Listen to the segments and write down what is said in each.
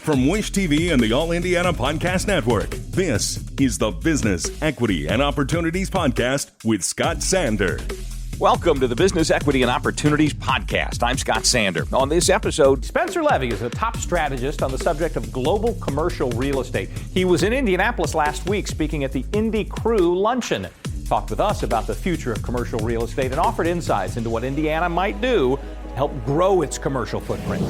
From Wish TV and the All Indiana Podcast Network, this is the Business, Equity, and Opportunities Podcast with Scott Sander. Welcome to the Business, Equity, and Opportunities Podcast. I'm Scott Sander. On this episode, Spencer LEVY is a top strategist on the subject of global commercial real estate. He was in Indianapolis last week speaking at the INDY Crew Luncheon. Talked with us about the future of commercial real estate and offered insights into what Indiana might do to help grow its commercial footprint.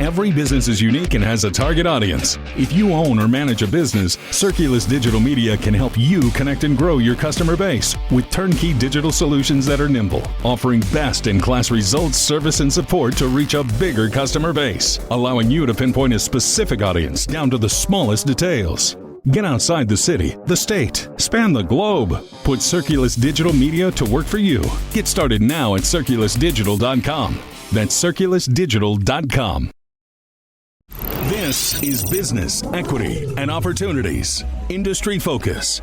Every business is unique and has a target audience. If you own or manage a business, Circulus Digital Media can help you connect and grow your customer base with turnkey digital solutions that are nimble, offering best-in-class results, service, and support to reach a bigger customer base, allowing you to pinpoint a specific audience down to the smallest details. Get outside the city, the state, span the globe. Put Circulus Digital Media to work for you. Get started now at circulusdigital.com. That's circulusdigital.com. This is Business, Equity, and Opportunities. Industry Focus.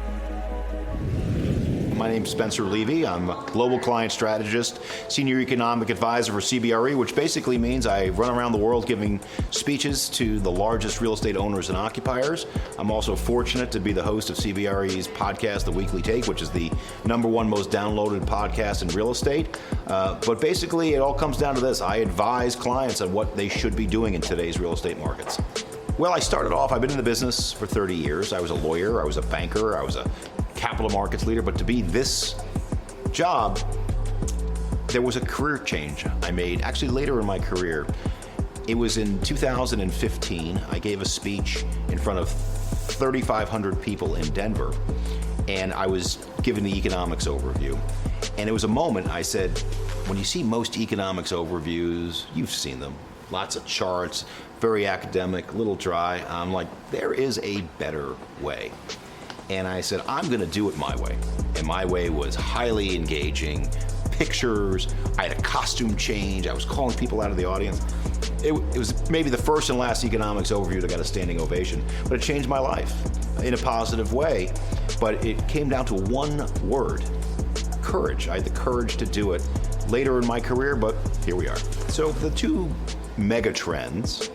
My name's Spencer LEVY. I'm a global client strategist, senior economic advisor for CBRE, which basically means I run around the world giving speeches to the largest real estate owners and occupiers. I'm also fortunate to be the host of CBRE's podcast, The Weekly Take, which is the #1 most downloaded podcast in real estate. But basically, it all comes down to this. I advise clients on what they should be doing in today's real estate markets. Well, I started off, I've been in the business for 30 years. I was a lawyer, I was a banker, I was a capital markets leader, but to be this job, there was a career change I made, actually later in my career. It was in 2015, I gave a speech in front of 3,500 people in Denver, and I was given the economics overview. And it was a moment I said, when you see most economics overviews, you've seen them, lots of charts, very academic, a little dry. I'm like, there is a better way. And I said, I'm going to do it my way. And my way was highly engaging, pictures, I had a costume change, I was calling people out of the audience. It was maybe the first and last economics overview that got a standing ovation, but it changed my life in a positive way. But it came down to one word, courage. I had the courage to do it later in my career, but here we are. So the two mega trends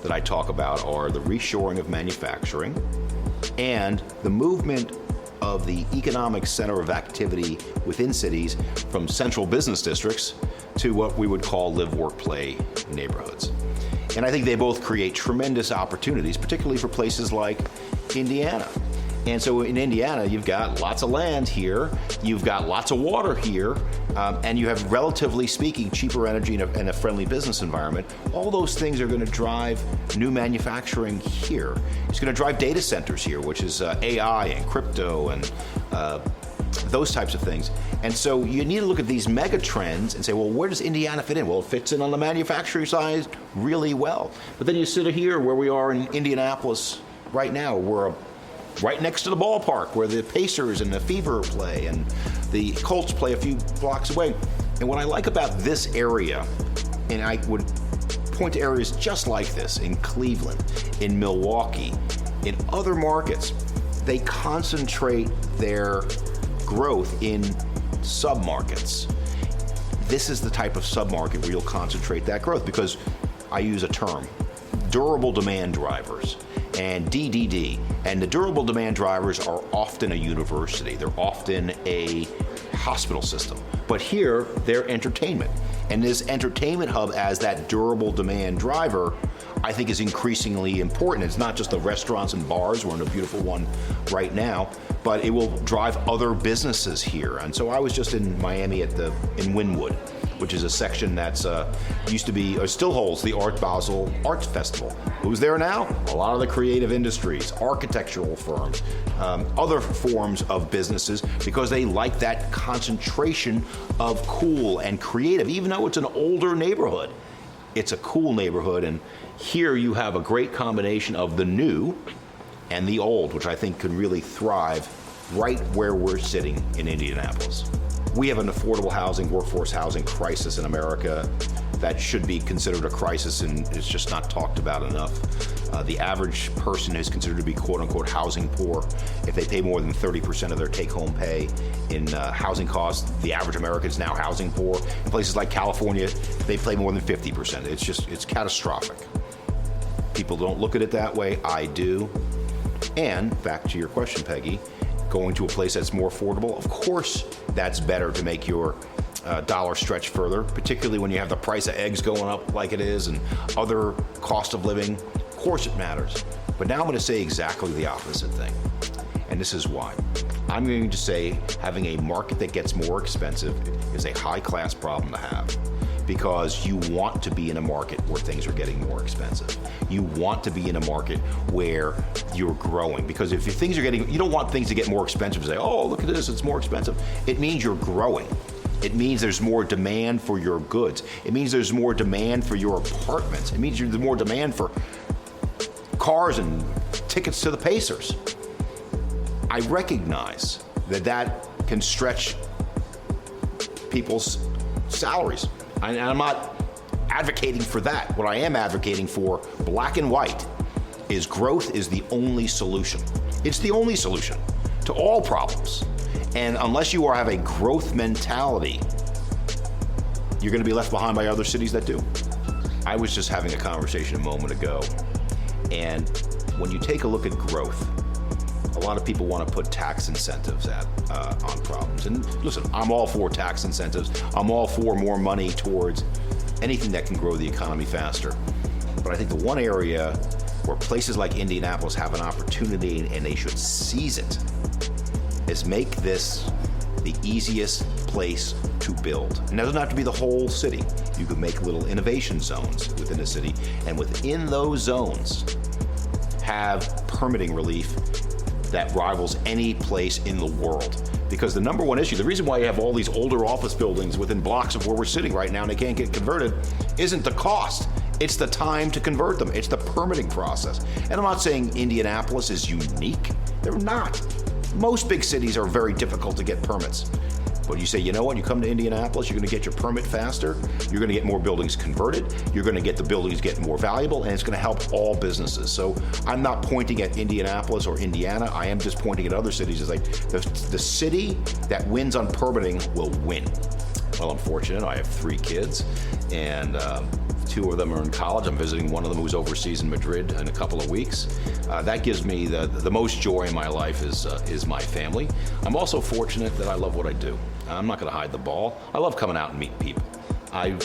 that I talk about are the reshoring of manufacturing and the movement of the economic center of activity within cities from central business districts to what we would call live, work, play neighborhoods. And I think they both create tremendous opportunities, particularly for places like Indiana. And so in Indiana, you've got lots of land here, you've got lots of water here, and you have, relatively speaking, cheaper energy and a friendly business environment. All those things are going to drive new manufacturing here. It's going to drive data centers here, which is AI and crypto and those types of things. And so you need to look at these mega trends and say, well, where does Indiana fit in? Well, it fits in on the manufacturing side really well. But then you sit here where we are in Indianapolis right now. We're right next to the ballpark where the Pacers and the Fever play and the Colts play a few blocks away. And what I like about this area, and I would point to areas just like this in Cleveland, in Milwaukee, in other markets, they concentrate their growth in submarkets. This is the type of submarket where you'll concentrate that growth because I use a term, durable demand drivers. And DDD. And the durable demand drivers are often a university. They're often a hospital system. But here, they're entertainment. And this entertainment hub as that durable demand driver, I think is increasingly important. It's not just the restaurants and bars, we're in a beautiful one right now, but it will drive other businesses here. And so I was just in Miami in Wynwood, which is a section that's used to be, or still holds, the Art Basel Arts Festival. Who's there now? A lot of the creative industries, architectural firms, other forms of businesses, because they like that concentration of cool and creative, even though it's an older neighborhood. It's a cool neighborhood, and here you have a great combination of the new and the old, which I think could really thrive right where we're sitting in Indianapolis. We have an affordable housing, workforce housing crisis in America. that should be considered a crisis, and it's just not talked about enough. The average person is considered to be quote-unquote housing poor if they pay more than 30% of their take-home pay in housing costs. The average American is now housing poor. In places like California, they pay more than 50%. It's catastrophic. People don't look at it that way. I do. And back to your question, Peggy, going to a place that's more affordable, of course that's better to make your dollar stretch further, particularly when you have the price of eggs going up like it is and other cost of living. Of course it matters. But now I'm going to say exactly the opposite thing. And this is why. I'm going to say having a market that gets more expensive is a high-class problem to have, because you want to be in a market where things are getting more expensive. You want to be in a market where you're growing, because if things are getting, you don't want things to get more expensive and say, oh, look at this, it's more expensive. It means you're growing. It means there's more demand for your goods. It means there's more demand for your apartments. It means there's more demand for cars and tickets to the Pacers. I recognize that can stretch people's salaries. And I'm not advocating for that. What I am advocating for, black and white, is growth is the only solution. It's the only solution to all problems. And unless you have a growth mentality, you're going to be left behind by other cities that do. I was just having a conversation a moment ago, and when you take a look at growth, a lot of people want to put tax incentives on problems. And listen, I'm all for tax incentives. I'm all for more money towards anything that can grow the economy faster. But I think the one area where places like Indianapolis have an opportunity, and they should seize it, is make this the easiest place to build. And that doesn't have to be the whole city. You could make little innovation zones within the city, and within those zones have permitting relief that rivals any place in the world. Because the number one issue, the reason why you have all these older office buildings within blocks of where we're sitting right now and they can't get converted, isn't the cost. It's the time to convert them. It's the permitting process. And I'm not saying Indianapolis is unique. They're not. Most big cities are very difficult to get permits. But you say, you know what, you come to Indianapolis, you're going to get your permit faster, you're going to get more buildings converted, you're going to get the buildings get more valuable, and it's going to help all businesses. So I'm not pointing at Indianapolis or Indiana, I am just pointing at other cities. It's like the city that wins on permitting will win. Well, I'm fortunate, I have 3 kids, and 2 of them are in college. I'm visiting one of them who's overseas in Madrid in a couple of weeks. That gives me the most joy in my life is my family. I'm also fortunate that I love what I do. I'm not going to hide the ball. I love coming out and meeting people. I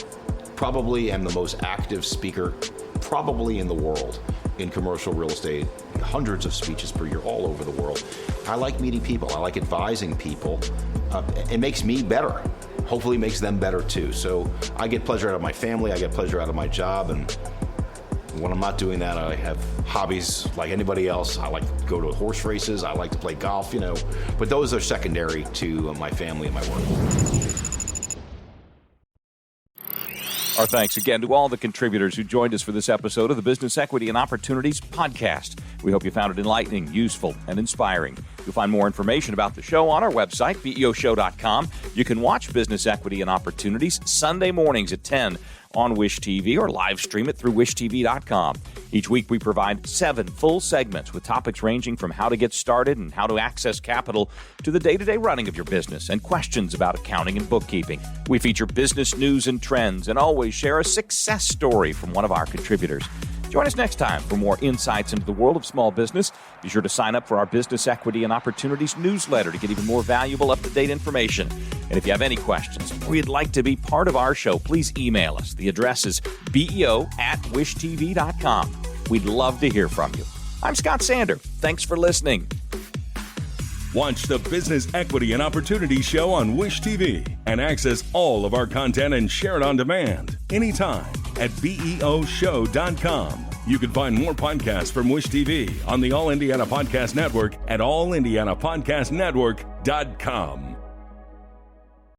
probably am the most active speaker probably in the world in commercial real estate. Hundreds of speeches per year all over the world. I like meeting people. I like advising people. It makes me better. Hopefully makes them better too. So I get pleasure out of my family, I get pleasure out of my job, and when I'm not doing that, I have hobbies like anybody else. I like to go to horse races, I like to play golf, but those are secondary to my family and my work. Our thanks again to all the contributors who joined us for this episode of the Business Equity and Opportunities podcast. We hope you found it enlightening, useful, and inspiring. You'll find more information about the show on our website, BEOshow.com. You can watch Business Equity and Opportunities Sunday mornings at 10 on Wish TV or live stream it through wishtv.com. Each week we provide 7 full segments with topics ranging from how to get started and how to access capital to the day-to-day running of your business and questions about accounting and bookkeeping. We feature business news and trends and always share a success story from one of our contributors. Join us next time for more insights into the world of small business. Be sure to sign up for our Business Equity and Opportunities newsletter to get even more valuable, up-to-date information. And if you have any questions or you'd like to be part of our show, please email us. The address is beo@wishtv.com. We'd love to hear from you. I'm Scott Sander. Thanks for listening. Watch the Business Equity and Opportunity Show on Wish TV and access all of our content and share it on demand anytime at BEOshow.com. You can find more podcasts from Wish TV on the All Indiana Podcast Network at allindianapodcastnetwork.com.